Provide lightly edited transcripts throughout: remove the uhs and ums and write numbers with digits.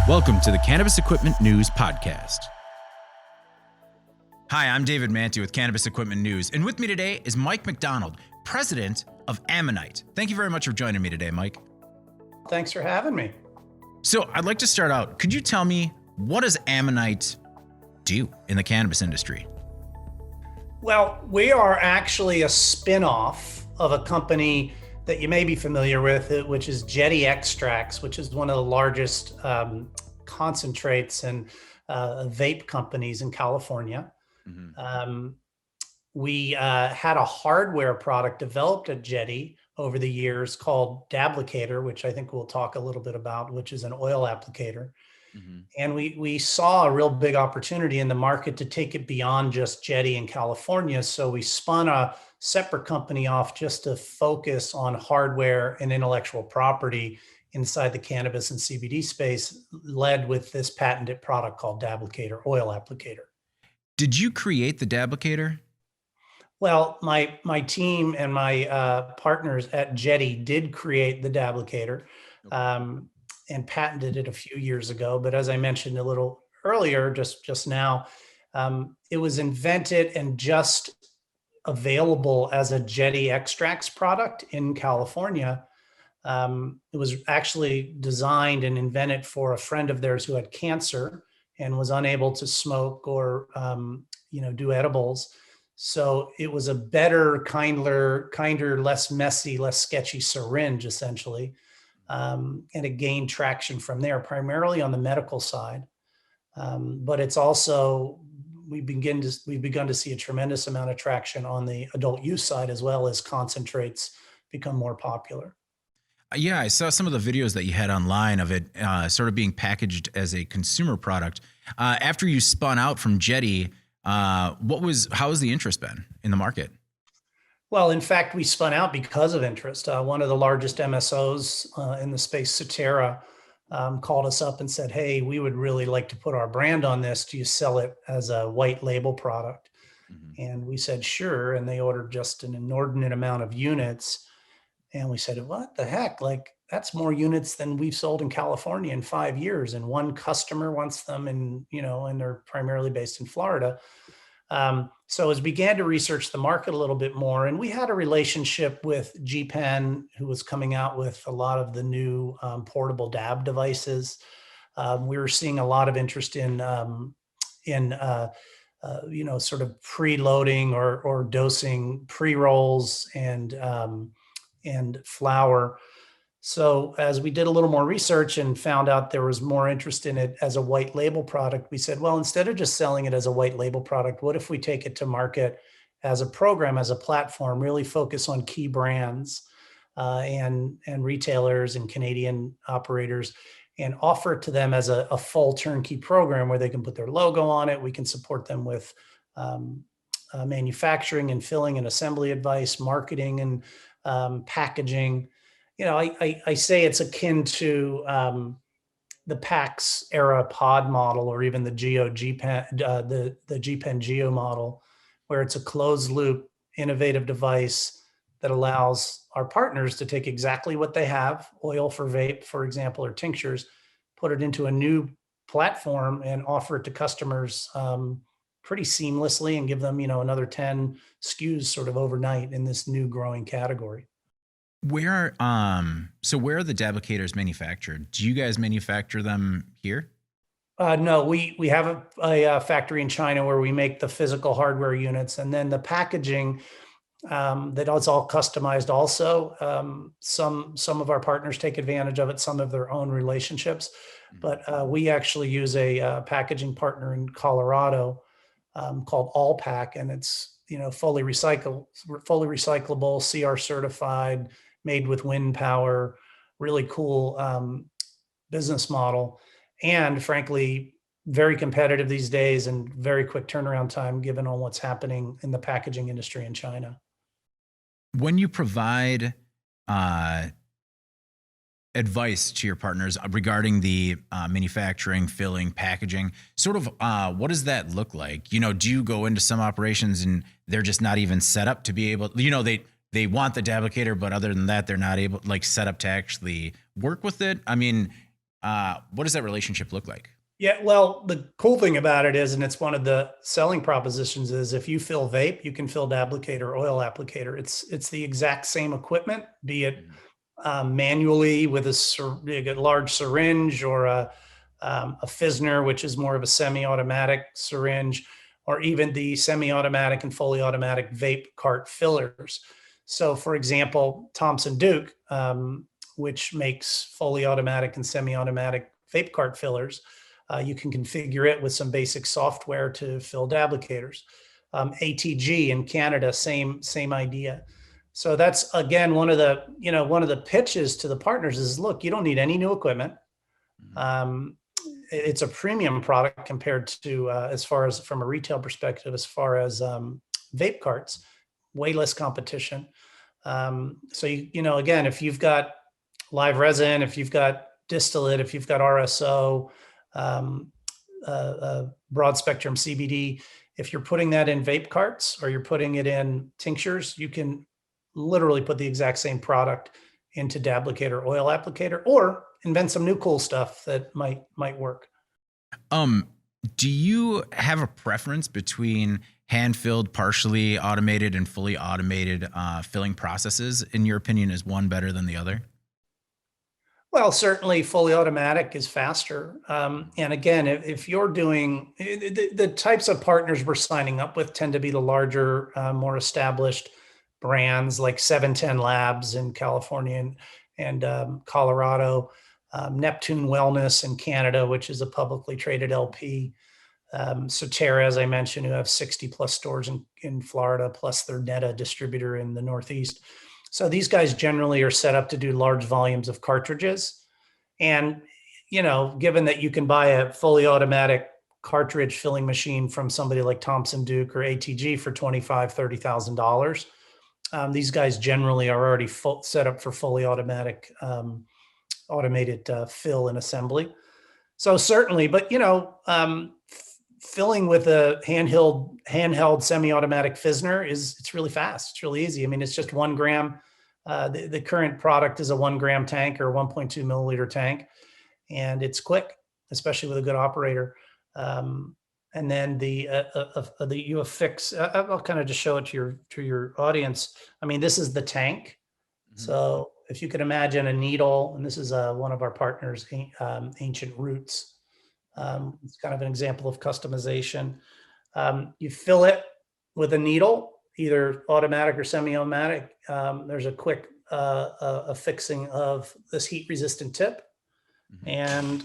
Welcome to the Cannabis Equipment News Podcast. Hi, I'm David Manti with Cannabis Equipment News, and with me today is Mike McDonald, president of Ammonite. Thank you very much for joining me today, Mike. Thanks for having me. So I'd like to start out. Could you tell me, what does Ammonite do in the cannabis industry? Well, we are actually a spin-off of a company that you may be familiar with, which is Jetty Extracts, which is one of the largest concentrates and vape companies in California. We had a hardware product developed at Jetty over the years called Dablicator, which I think we'll talk a little bit about, which is an oil applicator. And we saw a real big opportunity in the market to take it beyond just Jetty in California. So we spun a separate company off just to focus on hardware and intellectual property inside the cannabis and CBD space, led with this patented product called Dablicator oil applicator. Did you create the Dablicator? Well, my team and my partners at Jetty did create the Dablicator. And patented it a few years ago. But as I mentioned a little earlier, just now, it was invented and just available as a Jetty Extracts product in California. It was actually designed and invented for a friend of theirs who had cancer and was unable to smoke or do edibles. So it was a better, kinder, less messy, less sketchy syringe, essentially. And it gained traction from there, primarily on the medical side. But it's also, we've begun to see a tremendous amount of traction on the adult use side, as well as concentrates become more popular. Yeah, I saw some of the videos that you had online of it sort of being packaged as a consumer product. After you spun out from Jetty, how has the interest been in the market? Well, in fact, we spun out because of interest. One of the largest MSOs in the space, Surterra, called us up and said, "Hey, we would really like to put our brand on this. Do you sell it as a white label product?" And we said, "Sure." And they ordered just an inordinate amount of units. And we said, "What the heck? Like, that's more units than we've sold in California in 5 years. And one customer wants them, and they're primarily based in Florida." So as we began to research the market a little bit more, and we had a relationship with G-Pen, who was coming out with a lot of the new portable dab devices. We were seeing a lot of interest in sort of preloading or dosing pre-rolls and flower. So as we did a little more research and found out there was more interest in it as a white label product, we said, well, instead of just selling it as a white label product, what if we take it to market as a program, as a platform, really focus on key brands and retailers and Canadian operators, and offer it to them as a full turnkey program where they can put their logo on it. We can support them with manufacturing and filling and assembly advice, marketing and packaging. I say it's akin to the PAX era pod model, or even the G-Pen Geo model, where it's a closed loop, innovative device that allows our partners to take exactly what they have, oil for vape, for example, or tinctures, put it into a new platform and offer it to customers pretty seamlessly, and give them, another 10 SKUs sort of overnight in this new growing category. Where are the Dablicators manufactured? Do you guys manufacture them here? No, we have a factory in China where we make the physical hardware units, and then the packaging that is all customized also. Some of our partners take advantage of it, some of their own relationships, but we actually use a packaging partner in Colorado called All Pack, and it's fully recyclable, CR certified, made with wind power, really cool business model, and frankly, very competitive these days and very quick turnaround time given on what's happening in the packaging industry in China. When you provide advice to your partners regarding the manufacturing, filling, packaging, sort of what does that look like? Do you go into some operations and they're just not even set up to be able, they want the Dablicator, but other than that, they're not able, set up to actually work with it? I mean, what does that relationship look like? Yeah, well, the cool thing about it is, and it's one of the selling propositions, is if you fill vape, you can fill Dablicator oil applicator. It's the exact same equipment, be it manually with a large syringe, or a Fisner, which is more of a semi-automatic syringe, or even the semi-automatic and fully automatic vape cart fillers. So, for example, Thompson Duke, which makes fully automatic and semi-automatic vape cart fillers, you can configure it with some basic software to fill Dablicators. ATG in Canada, same idea. So that's, again, one of the pitches to the partners is, look, you don't need any new equipment. It's a premium product compared to, as far as from a retail perspective, as far as vape carts, way less competition. So again, if you've got live resin, if you've got distillate, if you've got RSO, broad spectrum CBD, if you're putting that in vape carts or you're putting it in tinctures, you can literally put the exact same product into Dablicator oil applicator, or invent some new cool stuff that might work. Do you have a preference between hand-filled, partially automated, and fully automated filling processes? In your opinion, is one better than the other? Well, certainly fully automatic is faster. And again, if you're doing the types of partners we're signing up with tend to be the larger, more established brands like 710 Labs in California and Colorado, Neptune Wellness in Canada, which is a publicly traded LP. Surterra, as I mentioned, who have 60 plus stores in Florida, plus their Netta distributor in the Northeast. So these guys generally are set up to do large volumes of cartridges. And, given that you can buy a fully automatic cartridge filling machine from somebody like Thompson Duke or ATG for $25,000, $30,000, these guys generally are already set up for fully automatic, automated fill and assembly. So certainly, but filling with a handheld semi-automatic Fisner it's really fast. It's really easy. I mean, it's just 1 gram. The current product is a 1 gram tank or 1.2 milliliter tank, and it's quick, especially with a good operator. And then you affix. I'll kind of just show it to your audience. I mean, this is the tank. Mm-hmm. So if you could imagine a needle, and this is one of our partners, Ancient Roots. It's kind of an example of customization. You fill it with a needle, either automatic or semi-automatic. There's a quick affixing of this heat-resistant tip, and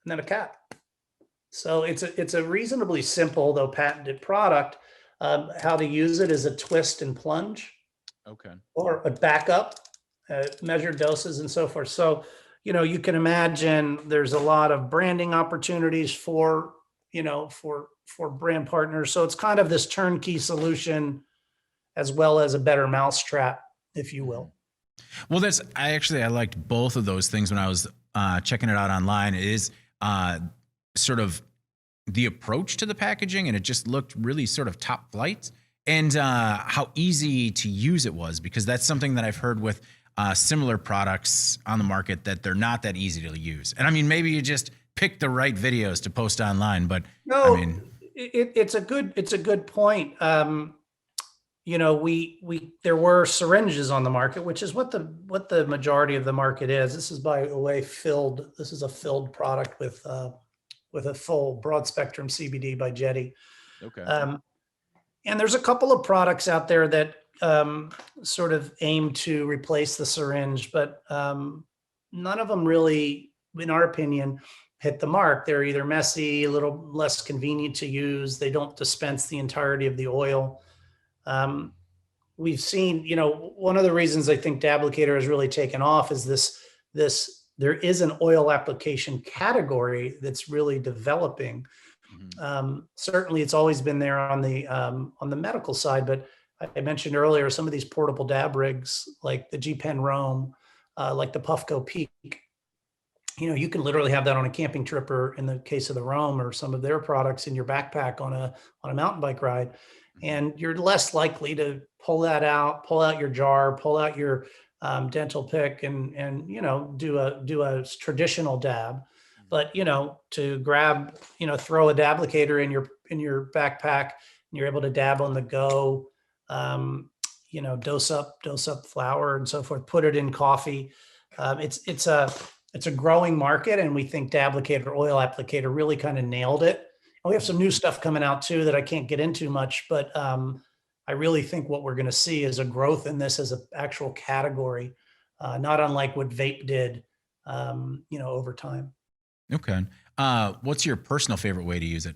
then a cap. So it's a reasonably simple, though patented product. How to use it is a twist and plunge, okay, or a backup, measured doses, and so forth. So you can imagine there's a lot of branding opportunities for brand partners. So it's kind of this turnkey solution, as well as a better mousetrap, if you will. Well, I liked both of those things when I was checking it out online. It is sort of the approach to the packaging, and it just looked really sort of top flight, and how easy to use it was, because that's something that I've heard with similar products on the market, that they're not that easy to use. And I mean, maybe you just pick the right videos to post online, but no, I mean, it's a good point. There were syringes on the market, which is what the majority of the market is. This is, by the way, filled. This is a filled product with a full broad spectrum CBD by Jetty. Okay. And there's a couple of products out there that sort of aim to replace the syringe, but none of them really, in our opinion, hit the mark. They're either messy, a little less convenient to use. They don't dispense the entirety of the oil. We've seen, one of the reasons I think Dablicator has really taken off is this there is an oil application category that's really developing. Certainly it's always been there on the medical side, but I mentioned earlier, some of these portable dab rigs, like the G-Pen Roam, like the Puffco Peak, you can literally have that on a camping trip, or in the case of the Roam or some of their products, in your backpack on a mountain bike ride. And you're less likely to pull out your jar, pull out your dental pick and do a traditional dab. But to grab, throw a Dablicator in your backpack, and you're able to dab on the go. Dose up flour and so forth. Put it in coffee. It's a growing market, and we think Dablicator oil applicator really kind of nailed it. And we have some new stuff coming out too that I can't get into much, but I really think what we're going to see is a growth in this as an actual category, not unlike what vape did, over time. Okay. What's your personal favorite way to use it?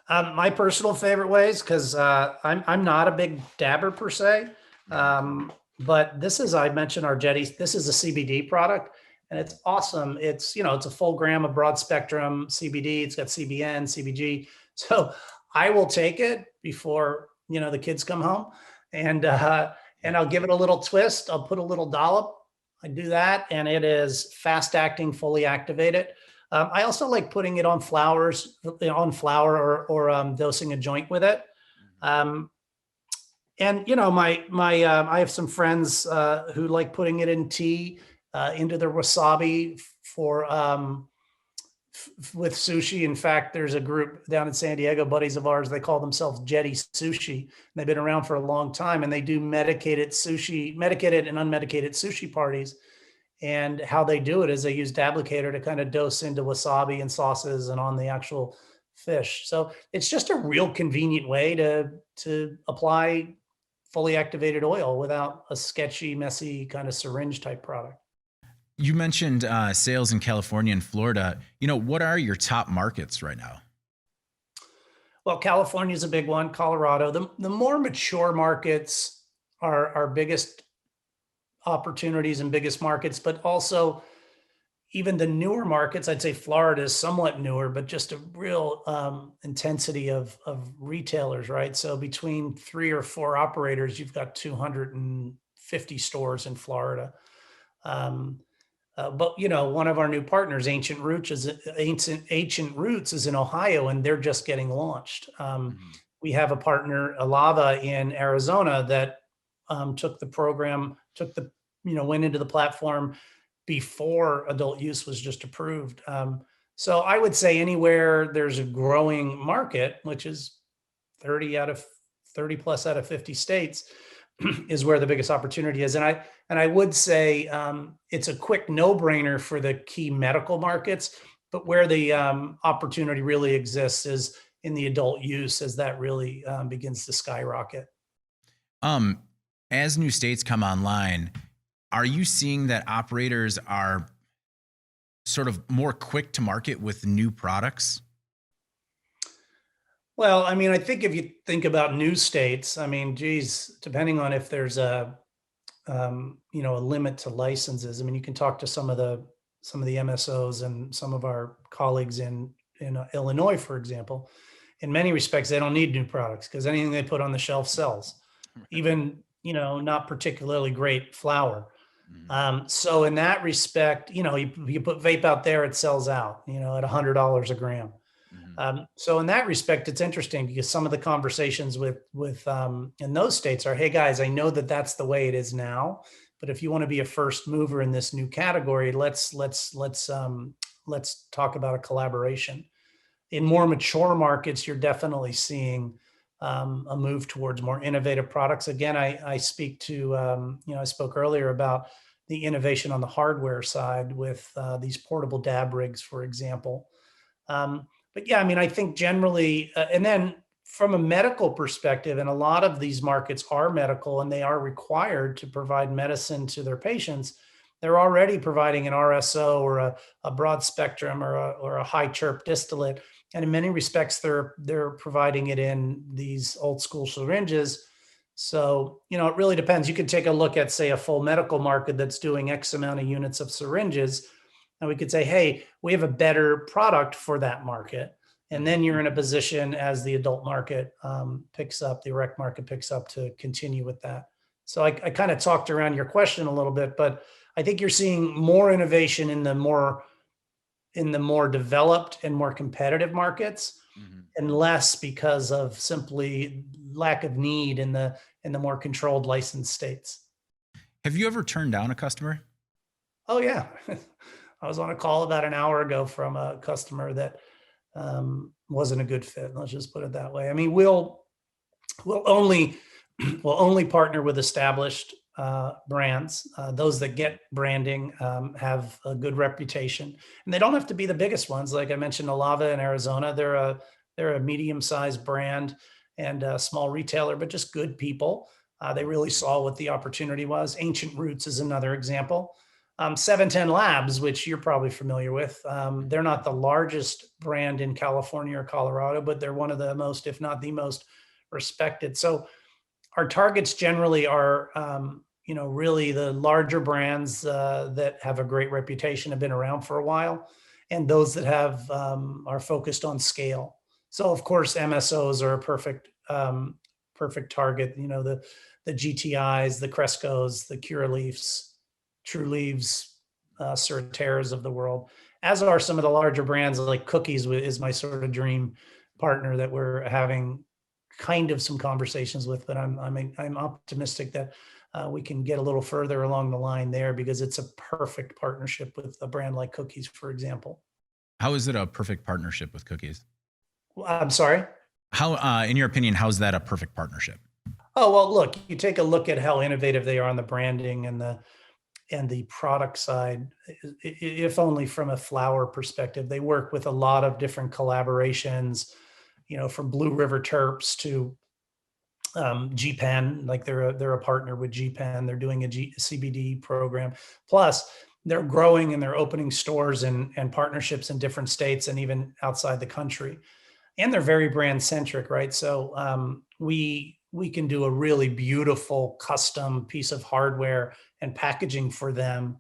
My personal favorite ways, because I'm not a big dabber per se, but this is, I mentioned our Jetty. This is a CBD product, and it's awesome. It's it's a full gram of broad spectrum CBD. It's got CBN, CBG. So I will take it before the kids come home, and I'll give it a little twist. I'll put a little dollop. I do that, and it is fast acting, fully activated. I also like putting it on flour or dosing a joint with it. And I have some friends who like putting it in tea, into their wasabi for with sushi. In fact, there's a group down in San Diego, buddies of ours. They call themselves Jetty Sushi. And they've been around for a long time, and they do medicated and unmedicated sushi parties. And how they do it is they use Dablicator to kind of dose into wasabi and sauces and on the actual fish. So it's just a real convenient way to apply fully activated oil without a sketchy, messy kind of syringe type product. You mentioned sales in California and Florida. What are your top markets right now? Well, California is a big one. Colorado. The more mature markets are our biggest opportunities and biggest markets, but also even the newer markets. I'd say Florida is somewhat newer, but just a real intensity of retailers, right? So between 3 or 4 operators, you've got 250 stores in Florida. But one of our new partners, Ancient Roots, is in Ohio, and they're just getting launched. We have a partner, Alava, in Arizona that took the program, went into the platform before adult use was just approved. So I would say anywhere there's a growing market, which is 30 plus out of 50 states, is where the biggest opportunity is. And I would say it's a quick no-brainer for the key medical markets, but where the opportunity really exists is in the adult use, as that really begins to skyrocket. As new states come online, are you seeing that operators are sort of more quick to market with new products? Well, I think if you think about new states, geez, depending on if there's a limit to licenses. You can talk to some of the MSOs and some of our colleagues in Illinois, for example. In many respects, they don't need new products because anything they put on the shelf sells, even not particularly great flour. So in that respect, you put vape out there, it sells out, at $100 a gram. So in that respect, it's interesting because some of the conversations with in those states are, hey guys, I know that that's the way it is now, but if you want to be a first mover in this new category, let's talk about a collaboration. In more mature markets, you're definitely seeing a move towards more innovative products. Again, I speak to, I spoke earlier about the innovation on the hardware side with these portable dab rigs, for example. But yeah, I think generally, and then from a medical perspective, and a lot of these markets are medical and they are required to provide medicine to their patients. They're already providing an RSO or a broad spectrum or a high chirp distillate. And in many respects, they're providing it in these old school syringes. So, it really depends. You could take a look at, say, a full medical market that's doing X amount of units of syringes. And we could say, hey, we have a better product for that market. And then you're in a position as the adult market picks up, the rec market picks up, to continue with that. So I kind of talked around your question a little bit, but I think you're seeing more innovation in the more developed and more competitive markets, and less because of simply lack of need in the more controlled licensed states. Have you ever turned down a customer? Oh yeah. I was on a call about an hour ago from a customer that wasn't a good fit. Let's just put it that way. I mean, we'll only we'll only partner with established brands. Those that get branding have a good reputation, and they don't have to be the biggest ones. Like I mentioned, Alava in Arizona, they're a medium-sized brand and a small retailer, but just good people. They really saw what the opportunity was. Ancient Roots is another example. 710 Labs, which you're probably familiar with, they're not the largest brand in California or Colorado, but they're one of the most, if not the most, respected. So our targets generally are, really the larger brands that have a great reputation, have been around for a while, and those that have are focused on scale. So of course, MSOs are a perfect target. The GTIs, the Crescos, the Curaleafs, True Leaves, Surterras of the world, as are some of the larger brands like Cookies is my sort of dream partner that we're having kind of some conversations with, but I'm optimistic that we can get a little further along the line there because it's a perfect partnership with a brand like Cookies, for example. How is it a perfect partnership with Cookies? I'm sorry. How, in your opinion, how's that a perfect partnership? Oh, well, look, you take a look at how innovative they are on the branding and the product side. If only from a flower perspective, they work with a lot of different collaborations, from Blue River Terps to GPen. Like they're a partner with GPen. They're doing a CBD program. Plus, they're growing and they're opening stores and partnerships in different states and even outside the country. And they're very brand centric, right? So we can do a really beautiful custom piece of hardware and packaging for them,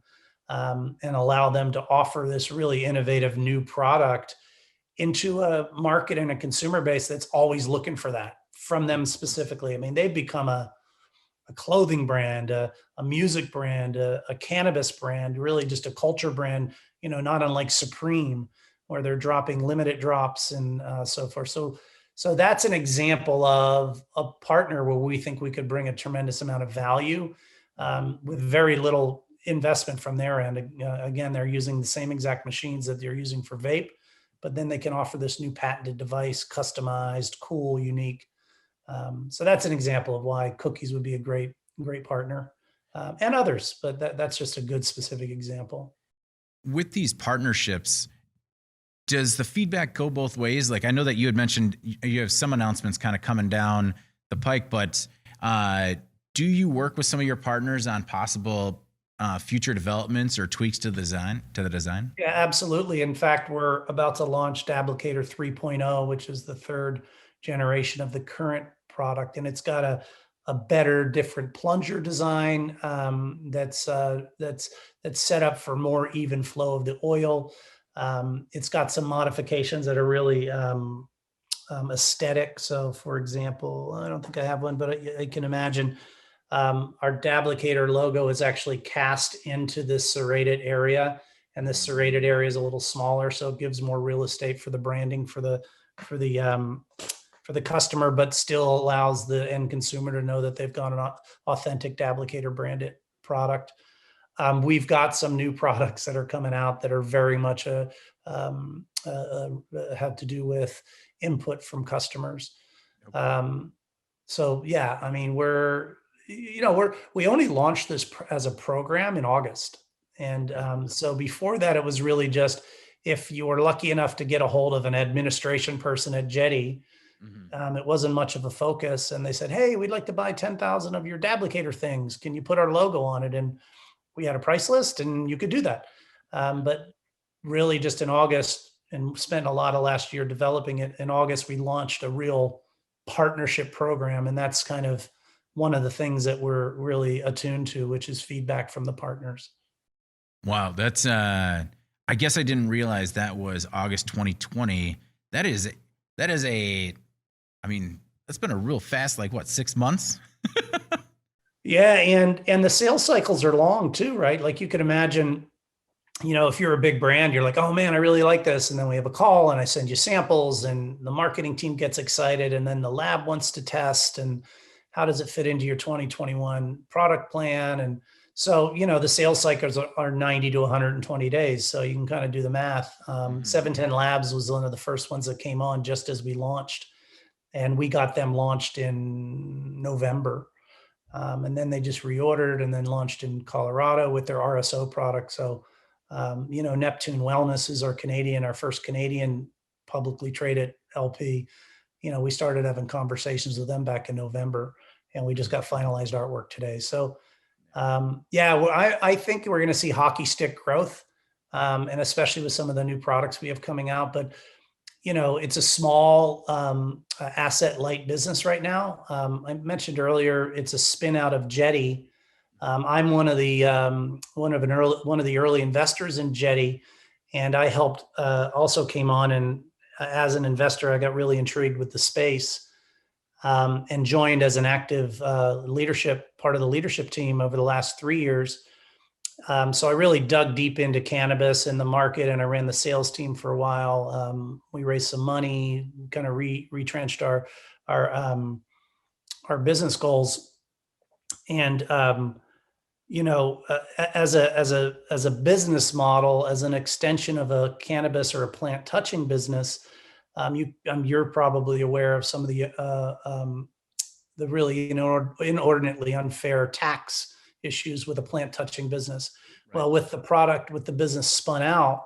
and allow them to offer this really innovative new product into a market and a consumer base that's always looking for that from them specifically. I mean, they've become a clothing brand, a music brand, a cannabis brand, really just a culture brand, not unlike Supreme, where they're dropping limited drops and so forth. So that's an example of a partner where we think we could bring a tremendous amount of value with very little investment from their end. Again, they're using the same exact machines that they're using for vape, but then they can offer this new patented device, customized, cool, unique. So that's an example of why Cookies would be a great partner, and others, but that's just a good specific example. With these partnerships, does the feedback go both ways? Like I know that you had mentioned you have some announcements kind of coming down the pike, but do you work with some of your partners on possible future developments or tweaks to the design? Yeah, absolutely. In fact, we're about to launch Dablicator 3.0, which is the third generation of the current product, and it's got a better, different plunger design that's set up for more even flow of the oil. It's got some modifications that are really aesthetic. So, for example, I don't think I have one, but I can imagine our Dablicator logo is actually cast into this serrated area, and this serrated area is a little smaller, so it gives more real estate for the branding for the customer, but still allows the end consumer to know that they've got an authentic Dablicator branded product. We've got some new products that are coming out that are very much have to do with input from customers. So yeah, I mean, we only launched this as a program in August. And so before that, it was really just if you were lucky enough to get a hold of an administration person at Jetty, it wasn't much of a focus. And they said, hey, we'd like to buy 10,000 of your Dablicator things. Can you put our logo on it? And we had a price list and you could do that. But really just in August, and spent a lot of last year developing it, in August, we launched a real partnership program. And that's kind of one of the things that we're really attuned to, which is feedback from the partners. Wow. That's, I guess I didn't realize that was August 2020. I mean, that's been a real fast, 6 months? Yeah. And the sales cycles are long too, right? Like you can imagine, if you're a big brand, you're like, oh man, I really like this. And then we have a call and I send you samples and the marketing team gets excited. And then the lab wants to test and how does it fit into your 2021 product plan? And So, the sales cycles are 90 to 120 days. So you can kind of do the math. 710 Labs was one of the first ones that came on just as we launched, and we got them launched in November. And then they just reordered and then launched in Colorado with their RSO product. So, Neptune Wellness is our first Canadian publicly traded LP. We started having conversations with them back in November, and we just got finalized artwork today. So, well, I think we're going to see hockey stick growth, and especially with some of the new products we have coming out. But it's a small asset light business right now. I mentioned earlier it's a spin out of Jetty. I'm one of the early investors in Jetty, and I helped also came on, and as an investor, I got really intrigued with the space. And joined as an active part of the leadership team over the last 3 years. So I really dug deep into cannabis and the market, and I ran the sales team for a while. We raised some money, kind of retrenched our business goals, and as a business model, as an extension of a cannabis or a plant touching business. You're probably aware of some of the really inordinately unfair tax issues with a plant touching business. Right. Well, with the business spun out,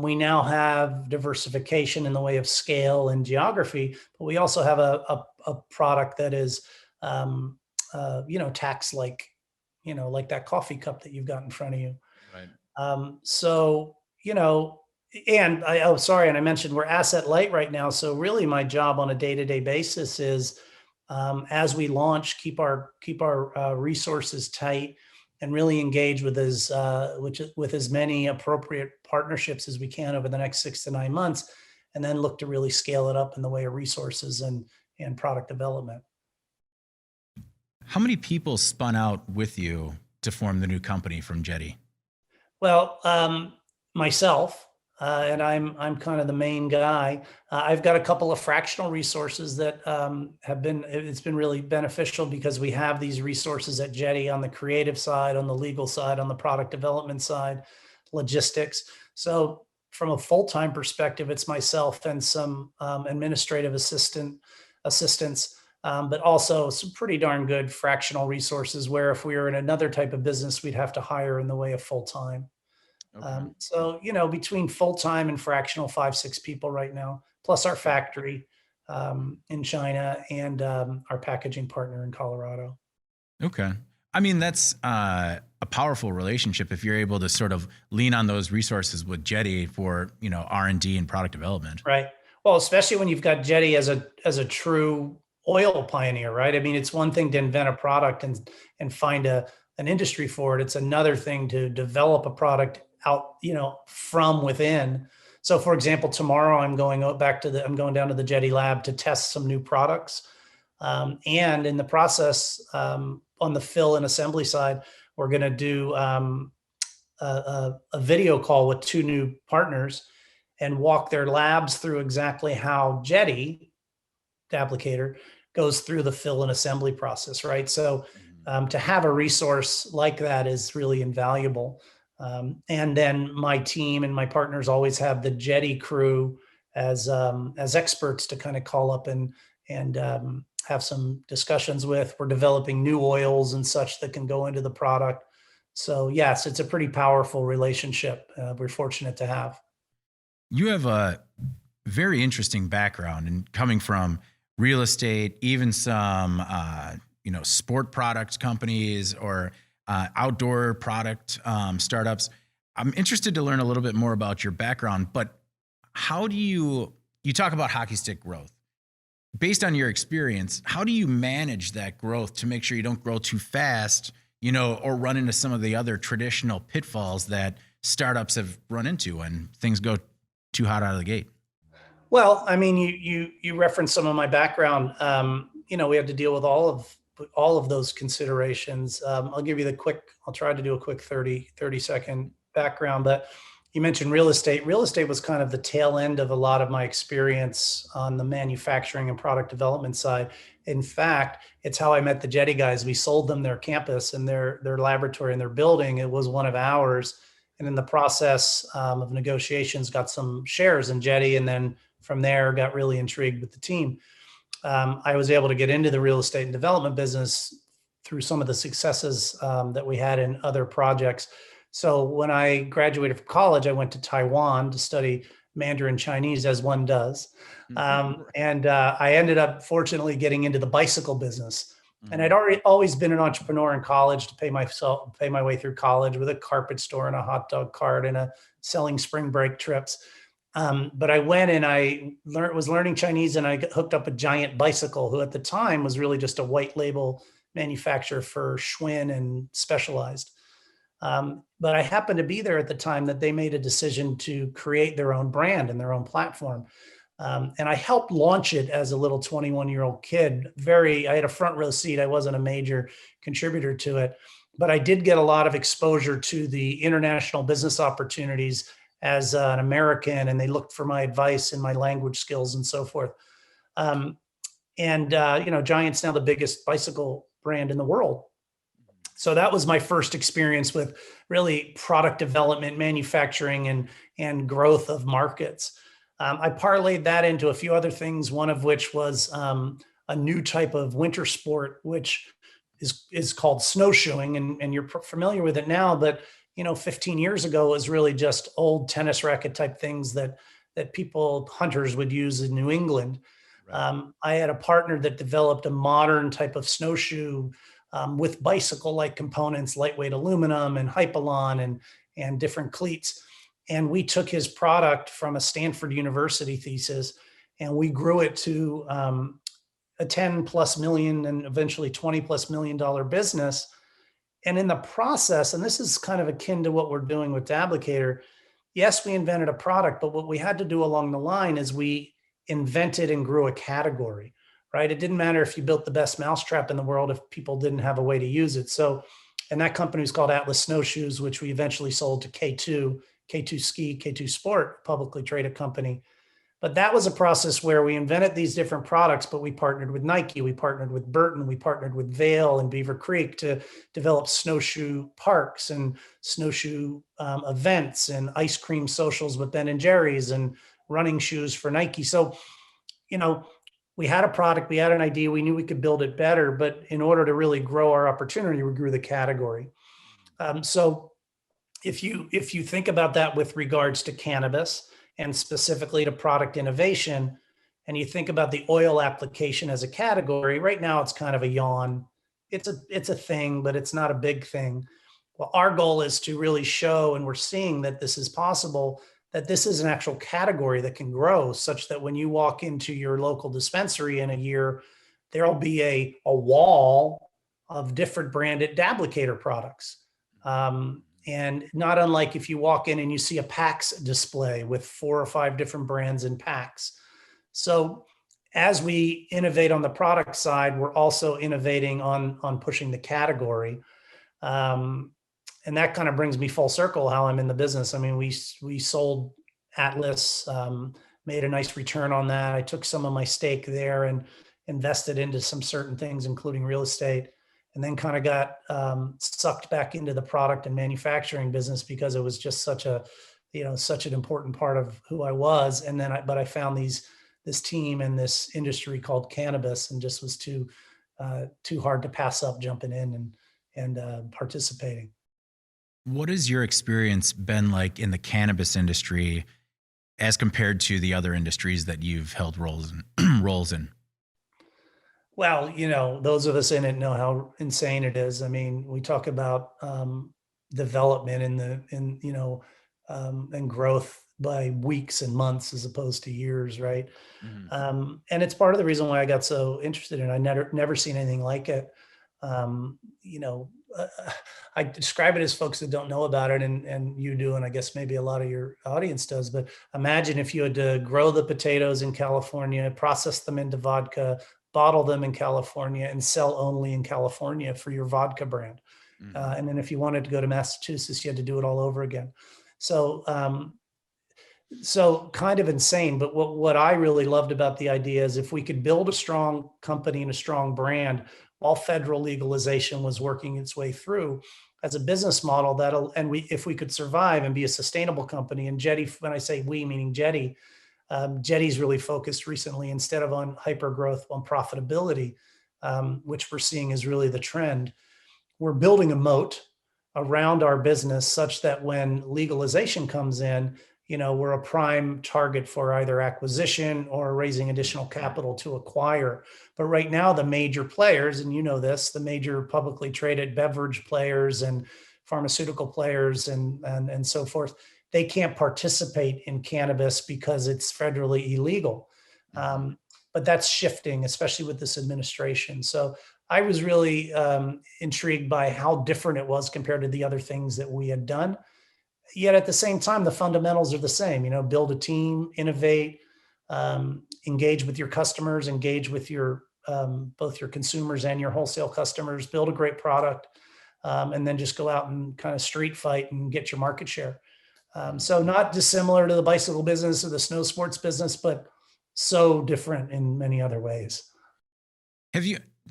we now have diversification in the way of scale and geography, but we also have a product that is, tax like that coffee cup that you've got in front of you. Right. And I mentioned we're asset light right now. So really my job on a day-to-day basis is, as we launch, keep our resources tight and really engage with as many appropriate partnerships as we can over the next 6 to 9 months, and then look to really scale it up in the way of resources and product development. How many people spun out with you to form the new company from Jetty? Well, myself, and I'm kind of the main guy. I've got a couple of fractional resources that it's been really beneficial because we have these resources at Jetty on the creative side, on the legal side, on the product development side, logistics. So from a full-time perspective, it's myself and some administrative assistants, but also some pretty darn good fractional resources where if we were in another type of business, we'd have to hire in the way of full-time. Okay. So, between full-time and fractional, 5-6 people right now, plus our factory in China and our packaging partner in Colorado. Okay. I mean, that's a powerful relationship if you're able to sort of lean on those resources with Jetty for, R&D and product development. Right. Well, especially when you've got Jetty as a true oil pioneer, right? I mean, it's one thing to invent a product and find an industry for it. It's another thing to develop a product out, from within. So for example, tomorrow I'm going down to the Jetty lab to test some new products. And in the process, on the fill and assembly side, we're going to do a video call with 2 new partners and walk their labs through exactly how Jetty Dablicator goes through the fill and assembly process, right? So to have a resource like that is really invaluable. And then my team and my partners always have the Jetty crew as experts to kind of call up and have some discussions with. We're developing new oils and such that can go into the product. So yes, it's a pretty powerful relationship. We're fortunate to have. You have a very interesting background and coming from real estate, even some, sport product companies or outdoor product startups. I'm interested to learn a little bit more about your background, but how do you talk about hockey stick growth? Based on your experience, how do you manage that growth to make sure you don't grow too fast, or run into some of the other traditional pitfalls that startups have run into when things go too hot out of the gate? Well, I mean, you referenced some of my background. We had to deal with all of those considerations. I'll try to do a quick 30 second background, but you mentioned real estate. Real estate was kind of the tail end of a lot of my experience on the manufacturing and product development side. In fact, it's how I met the Jetty guys. We sold them their campus and their laboratory and their building. It was one of ours. And in the process of negotiations, got some shares in Jetty, and then from there got really intrigued with the team. I was able to get into the real estate and development business through some of the successes that we had in other projects. So when I graduated from college, I went to Taiwan to study Mandarin Chinese, as one does. I ended up fortunately getting into the bicycle business. And I'd always been an entrepreneur in college to pay my way through college with a carpet store and a hot dog cart and selling spring break trips. But I went and I was learning Chinese, and I hooked up a Giant Bicycle, who at the time was really just a white label manufacturer for Schwinn and Specialized. But I happened to be there at the time that they made a decision to create their own brand and their own platform. And I helped launch it as a little 21-year-old kid. I had a front row seat. I wasn't a major contributor to it, but I did get a lot of exposure to the international business opportunities as an American, and they looked for my advice and my language skills and so forth. Giant's now the biggest bicycle brand in the world. So that was my first experience with really product development, manufacturing, and growth of markets. I parlayed that into a few other things, one of which was a new type of winter sport, which is called snowshoeing. And you're familiar with it now, but 15 years ago, it was really just old tennis racket type things that hunters would use in New England. Right. I had a partner that developed a modern type of snowshoe with bicycle-like components, lightweight aluminum and Hypalon and different cleats. And we took his product from a Stanford University thesis, and we grew it to a 10 plus million and eventually 20 plus million dollar business. And in the process, and this is kind of akin to what we're doing with Dablicator, yes, we invented a product, but what we had to do along the line is we invented and grew a category, right? It didn't matter if you built the best mousetrap in the world if people didn't have a way to use it. So, and that company was called Atlas Snowshoes, which we eventually sold to K2 Ski, K2 Sport, publicly traded company. But that was a process where we invented these different products, but we partnered with Nike, we partnered with Burton, we partnered with Vail and Beaver Creek to develop snowshoe parks and snowshoe events and ice cream socials with Ben and Jerry's and running shoes for Nike. So, we had a product, we had an idea, we knew we could build it better, but in order to really grow our opportunity, we grew the category. So if you think about that with regards to cannabis and specifically to product innovation, and you think about the oil application as a category, right now it's kind of a yawn. It's a thing, but it's not a big thing. Well, our goal is to really show, and we're seeing that this is possible, that this is an actual category that can grow such that when you walk into your local dispensary in a year, there'll be a wall of different branded Dablicator products. And not unlike if you walk in and you see a PAX display with 4 or 5 different brands in PAX. So as we innovate on the product side, we're also innovating on pushing the category. And that kind of brings me full circle how I'm in the business. I mean, we sold Atlas, made a nice return on that. I took some of my stake there and invested into some certain things, including real estate, and then kind of got sucked back into the product and manufacturing business because it was just such an important part of who I was. And then I found this team and this industry called cannabis, and just was too hard to pass up jumping in and participating. What has your experience been like in the cannabis industry as compared to the other industries that you've held roles in? Well, those of us in it know how insane it is. I mean, we talk about development and growth by weeks and months as opposed to years, right? Mm-hmm. And it's part of the reason why I got so interested in it. I never seen anything like it. I describe it as folks that don't know about it, and you do, and I guess maybe a lot of your audience does, but imagine if you had to grow the potatoes in California, process them into vodka, bottle them in California, and sell only in California for your vodka brand. Mm-hmm. And then if you wanted to go to Massachusetts, you had to do it all over again. So, so kind of insane. But what I really loved about the idea is if we could build a strong company and a strong brand while federal legalization was working its way through as a business model, if we could survive and be a sustainable company. And Jetty, when I say we, meaning Jetty, Jetty's really focused recently, instead of on hyper growth, on profitability, which we're seeing is really the trend. We're building a moat around our business such that when legalization comes in, we're a prime target for either acquisition or raising additional capital to acquire. But right now, the major players, and the major publicly traded beverage players and pharmaceutical players and so forth, they can't participate in cannabis because it's federally illegal. But that's shifting, especially with this administration. So I was really intrigued by how different it was compared to the other things that we had done. Yet at the same time, the fundamentals are the same. Build a team, innovate, engage with your customers, engage with your both your consumers and your wholesale customers, build a great product, and then just go out and kind of street fight and get your market share. So not dissimilar to the bicycle business or the snow sports business, but so different in many other ways.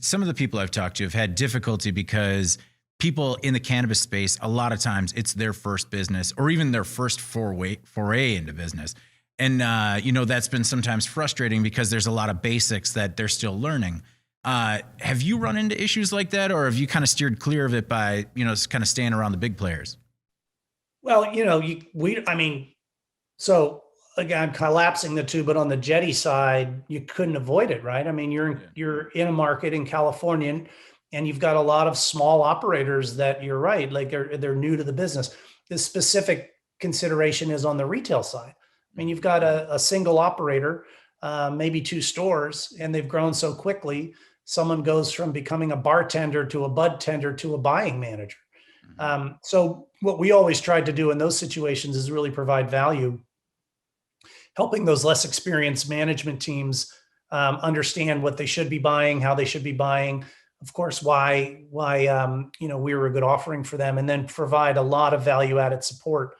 Some of the people I've talked to have had difficulty because people in the cannabis space, a lot of times it's their first business or even their first foray into business. And, that's been sometimes frustrating because there's a lot of basics that they're still learning. Have you run into issues like that, or have you kind of steered clear of it by, kind of staying around the big players? Well, so again, collapsing the two, but on the Jetty side, you couldn't avoid it, right? I mean, you're in a market in California, and you've got a lot of small operators that, you're right, like they're new to the business. The specific consideration is on the retail side. I mean, you've got a single operator, maybe 2 stores, and they've grown so quickly. Someone goes from becoming a bartender to a bud tender to a buying manager. So what we always tried to do in those situations is really provide value, helping those less experienced management teams understand what they should be buying, how they should be buying, of course, why we were a good offering for them, and then provide a lot of value-added support.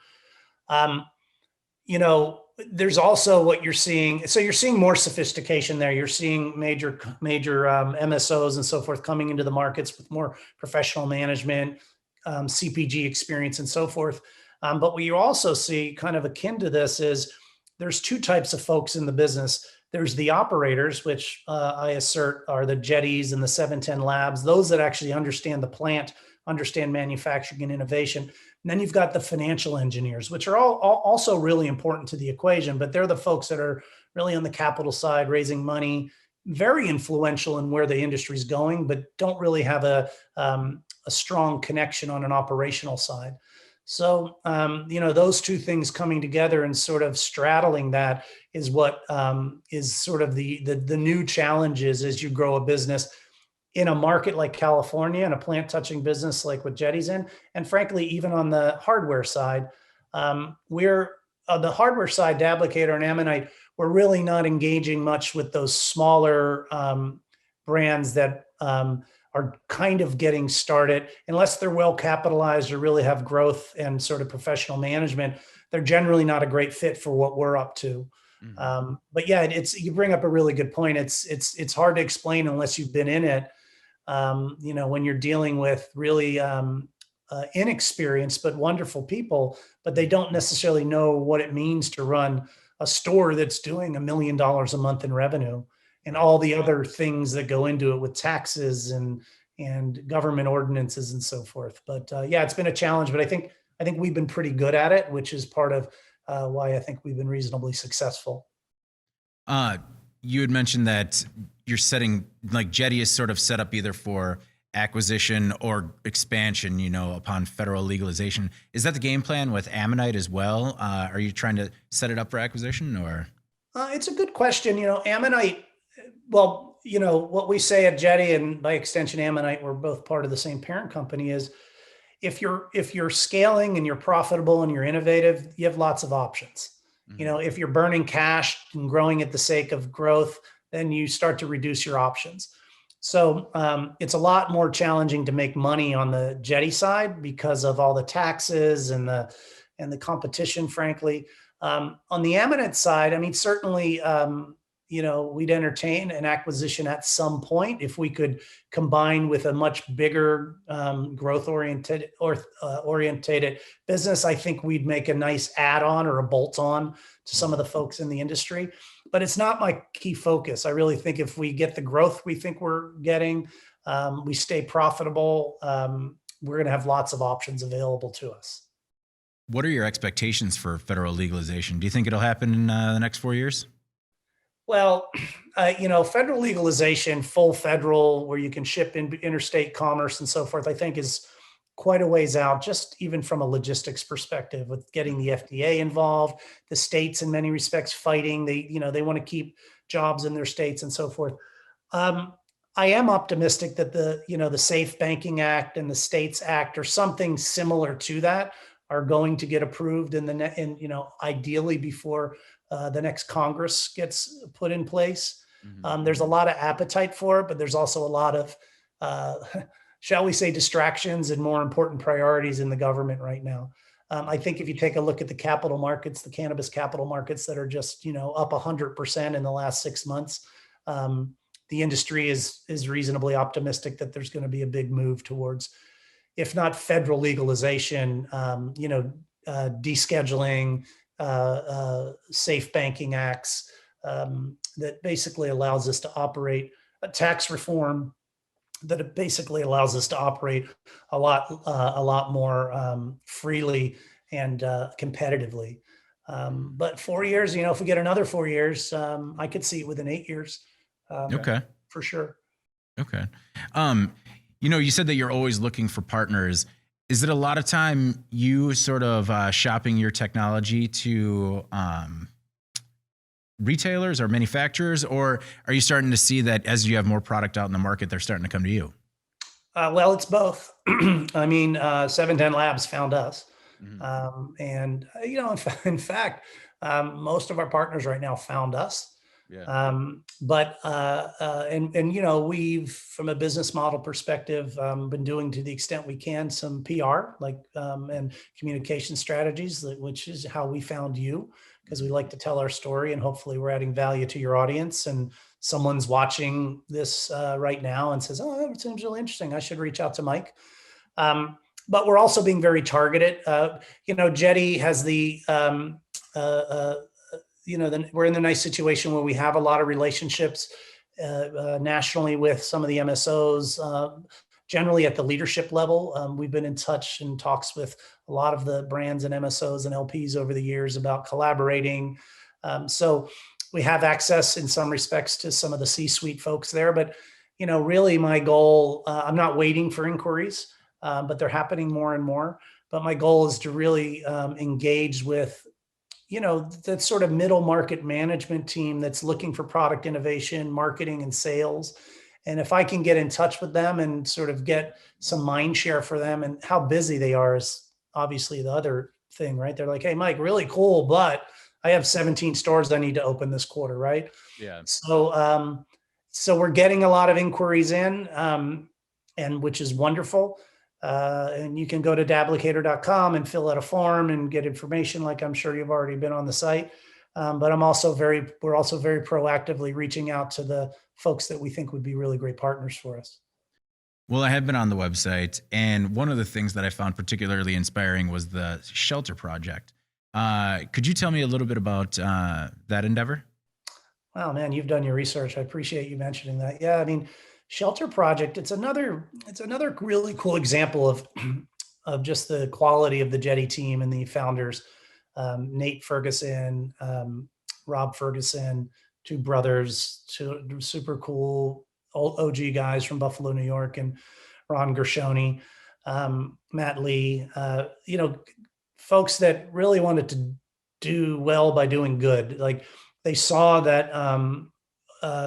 There's also what you're seeing. So you're seeing more sophistication there. You're seeing major MSOs and so forth coming into the markets with more professional management, CPG experience, and so forth. But what you also see, kind of akin to this, is there's 2 types of folks in the business. There's the operators, which I assert are the Jetties and the 710 Labs, those that actually understand the plant, understand manufacturing and innovation. And then you've got the financial engineers, which are all also really important to the equation, but they're the folks that are really on the capital side, raising money, very influential in where the industry is going, but don't really have a strong connection on an operational side. So, those 2 things coming together and sort of straddling that is what is sort of the new challenges as you grow a business in a market like California and a plant touching business like what Jetty's in. And frankly, even on the hardware side, we're on the hardware side, Dablicator and Ammonite, we're really not engaging much with those smaller brands that are kind of getting started. Unless they're well capitalized or really have growth and sort of professional management, they're generally not a great fit for what we're up to. But yeah, you bring up a really good point. It's hard to explain unless you've been in it. When you're dealing with really inexperienced but wonderful people, but they don't necessarily know what it means to run a store that's doing $1 million a month in revenue, and all the other things that go into it with taxes and government ordinances and so forth. But yeah, it's been a challenge, but I think we've been pretty good at it, which is part of why I think we've been reasonably successful. You had mentioned that you're setting, like, Jetty is sort of set up either for acquisition or expansion, upon federal legalization. Is that the game plan with Ammonite as well? Are you trying to set it up for acquisition, or? It's a good question. Ammonite, well, what we say at Jetty and by extension Ammonite, we're both part of the same parent company, is if you're scaling and you're profitable and you're innovative, you have lots of options. If you're burning cash and growing at the sake of growth, then you start to reduce your options. So it's a lot more challenging to make money on the Jetty side because of all the taxes and the and the competition, frankly. On the Ammonite side, I mean, certainly, we'd entertain an acquisition at some point if we could combine with a much bigger growth orientated business. I think we'd make a nice add-on or a bolt-on to some of the folks in the industry, but it's not my key focus. I really think if we get the growth we think we're getting, we stay profitable, we're going to have lots of options available to us. What are your expectations for federal legalization? Do you think it'll happen in the next 4 years? Well, federal legalization, full federal, where you can ship in interstate commerce and so forth, I think is quite a ways out, just even from a logistics perspective, with getting the FDA involved, the states in many respects fighting. They want to keep jobs in their states and so forth. I am optimistic that the Safe Banking Act and the States Act or something similar to that are going to get approved ideally before the next Congress gets put in place. There's a lot of appetite for it, but there's also a lot of, shall we say, distractions and more important priorities in the government right now. I think if you take a look at the capital markets, the cannabis capital markets that are just, up 100% in the last 6 months, the industry is reasonably optimistic that there's going to be a big move towards, if not federal legalization, descheduling, safe banking acts, that basically allows us to operate, a tax reform that it basically allows us to operate a lot more freely and competitively. But 4 years, if we get another 4 years, I could see it within 8 years. Okay. For sure. Okay. You said that you're always looking for partners. Is it a lot of time you sort of shopping your technology to retailers or manufacturers, or are you starting to see that as you have more product out in the market, they're starting to come to you? Well, it's both. I mean, 710 Labs found us. And, in fact, most of our partners right now found us. Yeah. We've, from a business model perspective, been doing, to the extent we can, some PR, and communication strategies, which is how we found you, because we like to tell our story, and hopefully we're adding value to your audience. And someone's watching this right now and says, "Oh, that seems really interesting. I should reach out to Mike." But we're also being very targeted. Jetty has we're in the nice situation where we have a lot of relationships nationally with some of the MSOs, generally at the leadership level. We've been in touch and talks with a lot of the brands and MSOs and LPs over the years about collaborating. So we have access in some respects to some of the C-suite folks there. But, really my goal, I'm not waiting for inquiries, but they're happening more and more. But my goal is to really engage with that sort of middle market management team that's looking for product innovation, marketing, and sales. And if I can get in touch with them and sort of get some mind share for them, and how busy they are is obviously the other thing, right? They're like, "Hey, Mike, really cool, but I have 17 stores I need to open this quarter," right? Yeah. So we're getting a lot of inquiries in, and which is wonderful. And you can go to Dablicator.com and fill out a form and get information, like I'm sure you've already been on the site. But we're also very proactively reaching out to the folks that we think would be really great partners for us. Well, I have been on the website, and one of the things that I found particularly inspiring was the shelter project. Could you tell me a little bit about that endeavor? Wow, man, you've done your research. I appreciate you mentioning that. Yeah, I mean, Shelter Project, it's another really cool example of just the quality of the Jetty team and the founders, Nate Ferguson, Rob Ferguson, two brothers, two super cool old OG guys from Buffalo, New York, and Ron Gershoni, Matt Lee, folks that really wanted to do well by doing good. Like, they saw that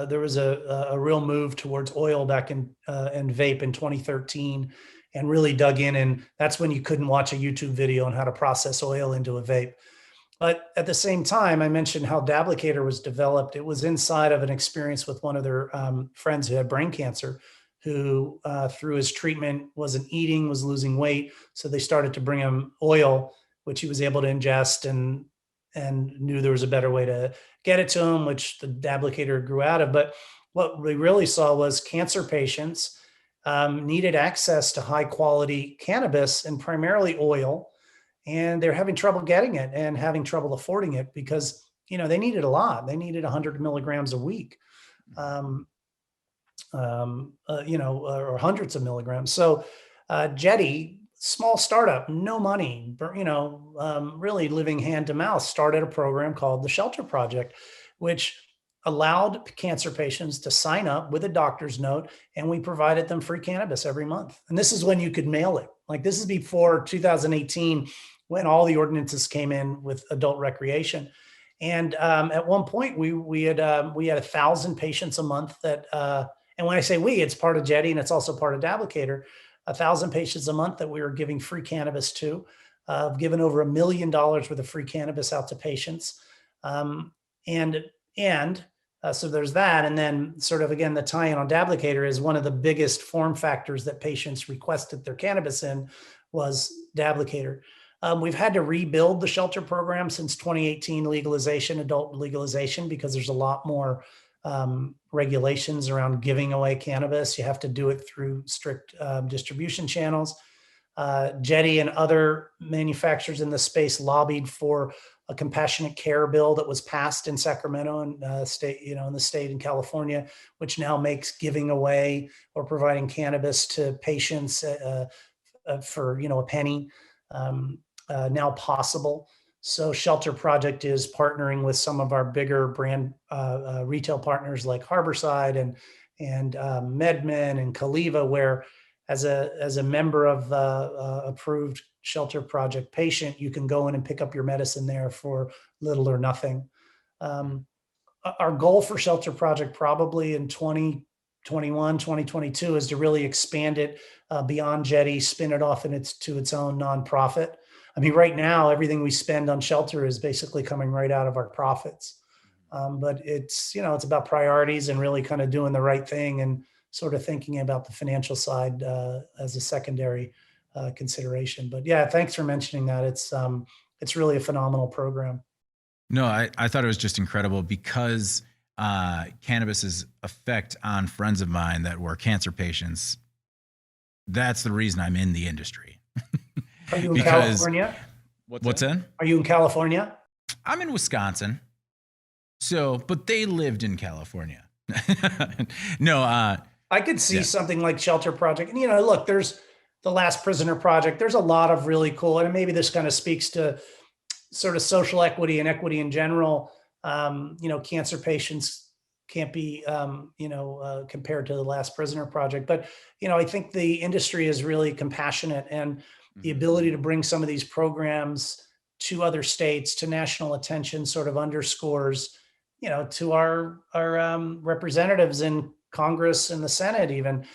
there was a real move towards oil back in and vape in 2013, and really dug in. And that's when you couldn't watch a YouTube video on how to process oil into a vape. But at the same time, I mentioned how Dablicator was developed. It was inside of an experience with one of their friends who had brain cancer, who through his treatment wasn't eating, was losing weight. So they started to bring him oil, which he was able to ingest and knew there was a better way to get it to him, which the Dablicator grew out of. But what we really saw was cancer patients needed access to high quality cannabis and primarily oil, and they're having trouble getting it and having trouble affording it because, they needed a lot. They needed 100 milligrams a week, or hundreds of milligrams. So Jetty, small startup, no money, really living hand to mouth, started a program called the Shelter Project, which allowed cancer patients to sign up with a doctor's note, and we provided them free cannabis every month. And this is when you could mail it. Like, this is before 2018, when all the ordinances came in with adult recreation. And at one point, we had 1,000 patients a month that, and when I say we, it's part of Jetty and it's also part of Dablicator. 1,000 patients a month that we were giving free cannabis to. Given over $1 million worth of free cannabis out to patients, so there's that. And then sort of, again, the tie-in on Dablicator is one of the biggest form factors that patients requested their cannabis in was Dablicator. We've had to rebuild the shelter program since 2018 legalization, adult legalization, because there's a lot more regulations around giving away cannabis. You have to do it through strict distribution channels. Jetty and other manufacturers in the space lobbied for a compassionate care bill that was passed in Sacramento and state, in the state in California, which now makes giving away or providing cannabis to patients for a penny now possible. So Shelter Project is partnering with some of our bigger brand retail partners like Harborside and MedMen and Caliva, where as a member of approved Shelter Project patient, you can go in and pick up your medicine there for little or nothing. Our goal for Shelter Project probably in 2021, 2022 is to really expand it beyond Jetty, spin it off to its own nonprofit. I mean, right now, everything we spend on shelter is basically coming right out of our profits. But it's about priorities and really kind of doing the right thing and sort of thinking about the financial side as a secondary consideration. But yeah, thanks for mentioning that. It's really a phenomenal program. No, I thought it was just incredible because cannabis's effect on friends of mine that were cancer patients. That's the reason I'm in the industry. Are you in California? What's that? Are you in California? I'm in Wisconsin. But they lived in California. No, I could see something like Shelter Project. And, look, there's the Last Prisoner Project. There's a lot of really cool, and maybe this kind of speaks to sort of social equity and equity in general. Cancer patients can't be, compared to the Last Prisoner Project. But, I think the industry is really compassionate, and the ability to bring some of these programs to other states, to national attention, sort of underscores, to our representatives in Congress and the Senate, even,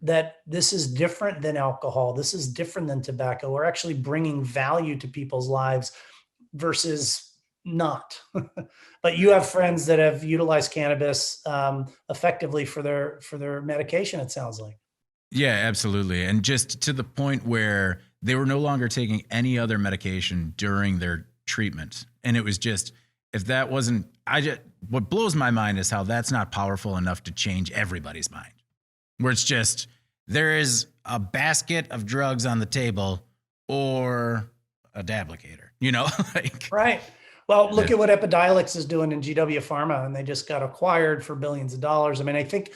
that this is different than alcohol. This is different than tobacco. We're actually bringing value to people's lives versus not. But you have friends that have utilized cannabis effectively for their medication, it sounds like. Yeah, absolutely. And just to the point where they were no longer taking any other medication during their treatment. And it was just, if that wasn't, what blows my mind is how that's not powerful enough to change everybody's mind. Where it's just, there is a basket of drugs on the table or a Dablicator, Right. Well, look at what Epidiolex is doing in GW Pharma, and they just got acquired for billions of dollars. I mean, I think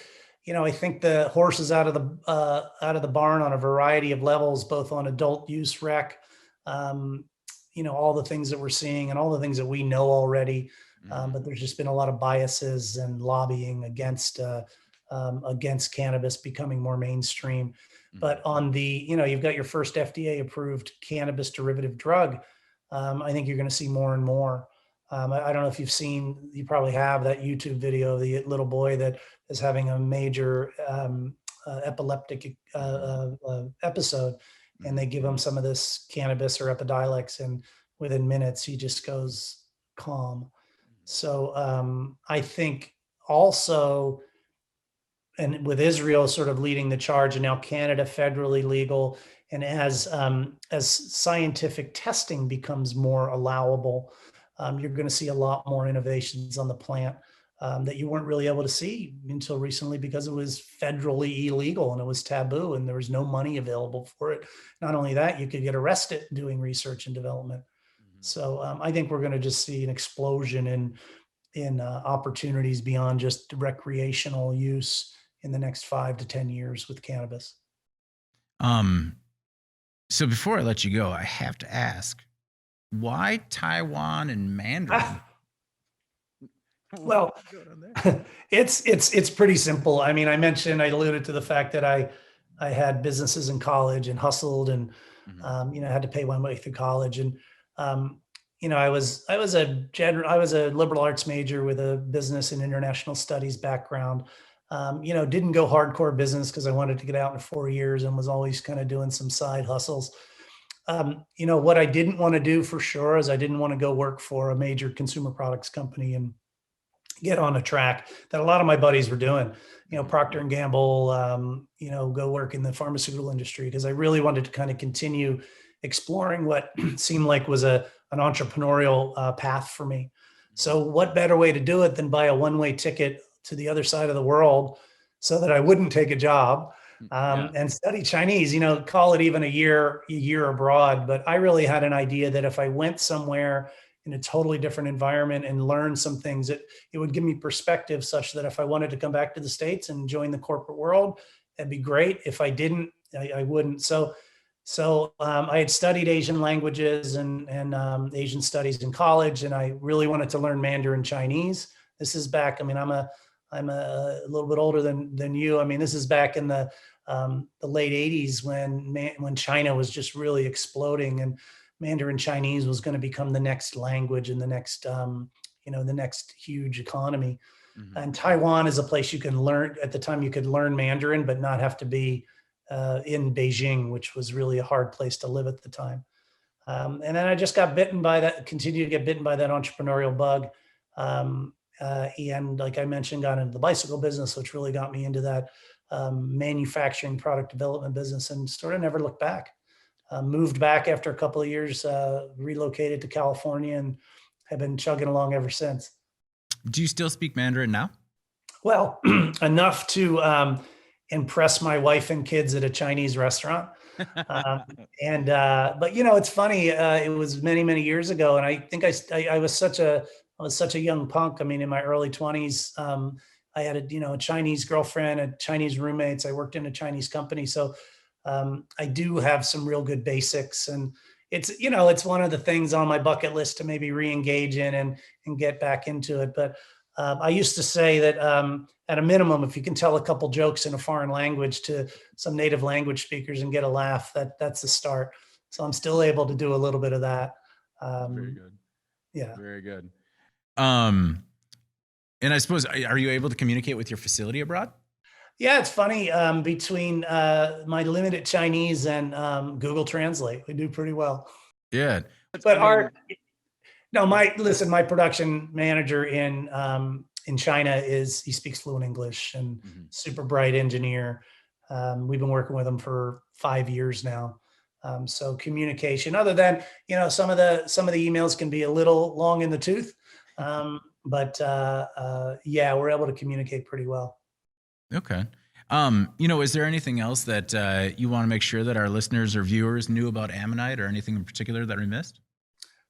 the horse is out of the barn on a variety of levels, both on adult use rec, all the things that we're seeing and all the things that we know already. But there's just been a lot of biases and lobbying against cannabis becoming more mainstream. But on the, you've got your first FDA approved cannabis derivative drug. I think you're going to see more and more. I don't know if you probably have that YouTube video of the little boy that is having a major epileptic episode, and they give him some of this cannabis or Epidiolex, and within minutes he just goes calm. So I think also, and with Israel sort of leading the charge, and now Canada federally legal, And as scientific testing becomes more allowable, you're going to see a lot more innovations on the plant that you weren't really able to see until recently because it was federally illegal and it was taboo and there was no money available for it. Not only that, you could get arrested doing research and development. So I think we're going to just see an explosion in opportunities beyond just recreational use in the next 5 to 10 years with cannabis. So before I let you go, I have to ask, why Taiwan and Mandarin? Well, it's pretty simple. I mean, I alluded to the fact that I had businesses in college and hustled and had to pay my way through college. And I was a liberal arts major with a business and international studies background. Didn't go hardcore business because I wanted to get out in 4 years and was always kind of doing some side hustles. What I didn't want to do for sure is I didn't want to go work for a major consumer products company and get on a track that a lot of my buddies were doing, Procter and Gamble, go work in the pharmaceutical industry, because I really wanted to kind of continue exploring what seemed like was an entrepreneurial path for me. So what better way to do it than buy a one-way ticket to the other side of the world so that I wouldn't take a job and study Chinese, call it even a year abroad. But I really had an idea that if I went somewhere in a totally different environment and learn some things, it would give me perspective such that if I wanted to come back to the States and join the corporate world, that'd be great. If I didn't, I wouldn't. So I had studied Asian languages and Asian studies in college, and I really wanted to learn Mandarin Chinese. This is back, I'm a little bit older than you. I mean, this is back in the late 80s when China was just really exploding, and Mandarin Chinese was going to become the next language and the next huge economy. And Taiwan is a place you can learn. At the time, you could learn Mandarin, but not have to be in Beijing, which was really a hard place to live at the time. And then I just continued to get bitten by that entrepreneurial bug. And like I mentioned, got into the bicycle business, which really got me into that manufacturing product development business, and sort of never looked back. Moved back after a couple of years, relocated to California, and have been chugging along ever since. Do you still speak Mandarin now? Well, enough to impress my wife and kids at a Chinese restaurant. But it's funny. It was many, many years ago, and I think I was such a young punk. I mean, in my early 20s, I had a Chinese girlfriend, a Chinese roommates. I worked in a Chinese company, so I do have some real good basics, and it's one of the things on my bucket list to maybe re-engage in and get back into it. But I used to say that at a minimum, if you can tell a couple jokes in a foreign language to some native language speakers and get a laugh, that's a start. So I'm still able to do a little bit of that. Very good. Yeah. Very good. And I suppose, are you able to communicate with your facility abroad? Yeah, it's funny. Between my limited Chinese and Google Translate, we do pretty well. Yeah. But my production manager in China he speaks fluent English and super bright engineer. We've been working with him for 5 years now. So communication, other than, some of the emails can be a little long in the tooth. But we're able to communicate pretty well. Okay. Is there anything else that you want to make sure that our listeners or viewers knew about Ammonite, or anything in particular that we missed?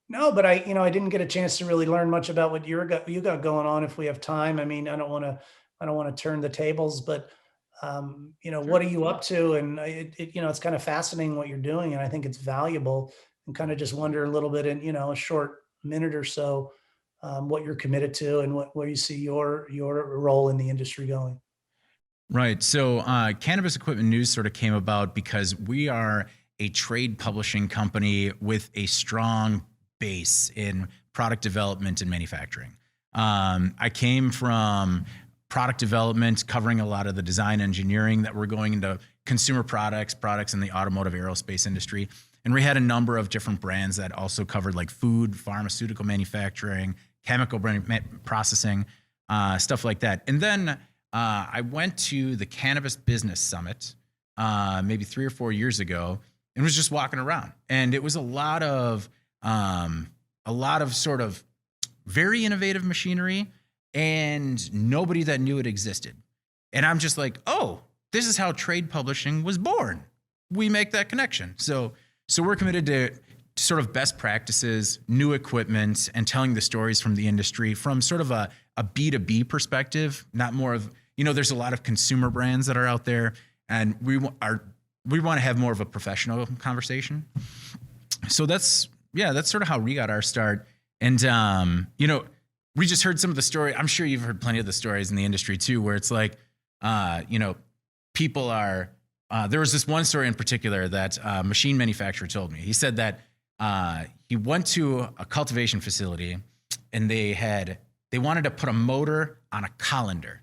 No, but I didn't get a chance to really learn much about what you got going on. If we have time, I mean, I don't want to turn the tables, but Sure. What are you up to? And it's kind of fascinating what you're doing, and I think it's valuable. And kind of just wonder a little bit in a short minute or so what you're committed to and where you see your role in the industry going. Right. So Cannabis Equipment News sort of came about because we are a trade publishing company with a strong base in product development and manufacturing. I came from product development, covering a lot of the design engineering that we're going into consumer products in the automotive aerospace industry. And we had a number of different brands that also covered like food, pharmaceutical manufacturing, chemical processing, stuff like that. And then I went to the Cannabis Business Summit maybe 3 or 4 years ago, and was just walking around. And it was a lot of sort of very innovative machinery and nobody that knew it existed. And I'm just like, oh, this is how trade publishing was born. We make that connection. So we're committed to sort of best practices, new equipment, and telling the stories from the industry from sort of a B2B perspective, not more of, there's a lot of consumer brands that are out there, and we want to have more of a professional conversation. So that's sort of how we got our start. And, we just heard some of the story. I'm sure you've heard plenty of the stories in the industry too, where it's like, people are, there was this one story in particular that a machine manufacturer told me. He said that he went to a cultivation facility and they wanted to put a motor on a colander.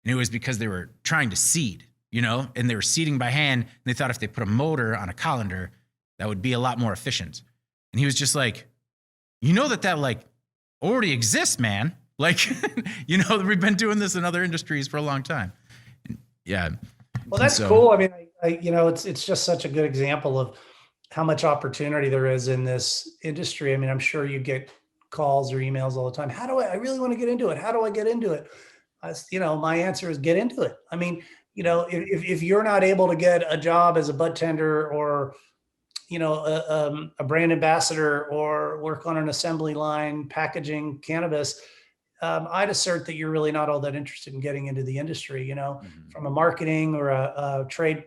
And it was because they were trying to seed, and they were seeding by hand. And they thought if they put a motor on a colander, that would be a lot more efficient. And he was just like, that like already exists, man. Like, we've been doing this in other industries for a long time. Yeah. Well, that's cool. I mean, it's just such a good example of how much opportunity there is in this industry. I mean, I'm sure you get calls or emails all the time. I really want to get into it. How do I get into it? My answer is get into it. I mean, if you're not able to get a job as a bud tender or, a brand ambassador or work on an assembly line packaging cannabis, I'd assert that you're really not all that interested in getting into the industry, from a marketing or a trade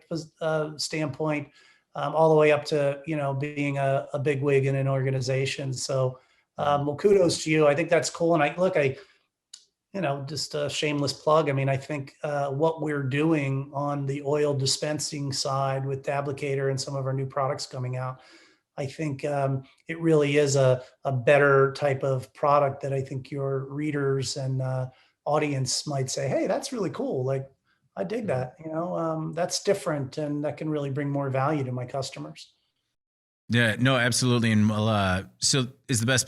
standpoint, all the way up to, being a bigwig in an organization. So, well, kudos to you. I think that's cool. And just a shameless plug. I mean, I think what we're doing on the oil dispensing side with Dablicator and some of our new products coming out, I think it really is a better type of product that I think your readers and audience might say, hey, that's really cool. Like, I dig that, that's different and that can really bring more value to my customers. Yeah, no, absolutely. And so is the best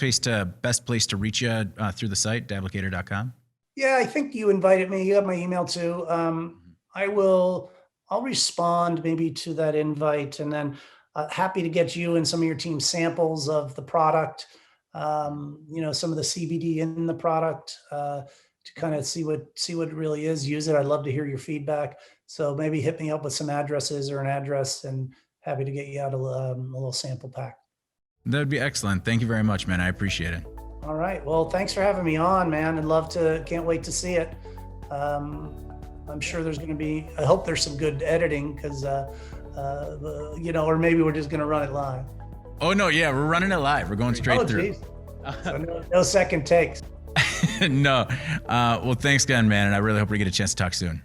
place to reach you through the site, dablicator.com? Yeah, I think you invited me. You have my email too. I'll respond maybe to that invite, and then happy to get you and some of your team samples of the product, some of the CBD in the product to kind of see what it really is, use it. I'd love to hear your feedback. So maybe hit me up with some addresses or an address, and happy to get you out a little sample pack. That'd be excellent. Thank you very much, man. I appreciate it. All right. Well, thanks for having me on, man. Can't wait to see it. I'm sure I hope there's some good editing because, or maybe we're just going to run it live. Oh, no. Yeah, we're running it live. We're going straight through. So no second takes. No. Well, thanks again, man. And I really hope we get a chance to talk soon.